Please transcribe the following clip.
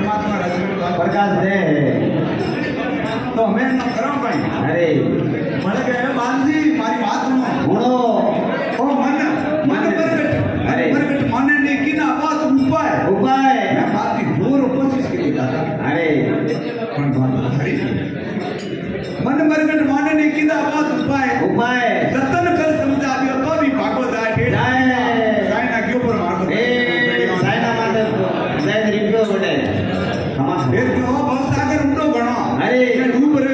પરમાત્મા રજૂ प्रकाश दे તો અમે એમ કરો ભાઈ अरे મને કે બાંધી મારી વાત નો गुणो ઓ મને બરગટ અરે. બરગટ મને ને કીના વાત ઉપાય उपाय મેં બાતી જોર કોશિશ કરી દાદા अरे પણ વાત ખરી મને બરગટ મને ને કીના વાત ઉપાય उपाय જતન કર સમજાવ્યો તો બી ભાગો જાય ઠેઠ જાય. સાયના ગયો પર મારતો ए साइना माते जय रिप्यो बटे એ જો ભવસાગર ઊંડો ગણો અરે. એ ડૂબ રે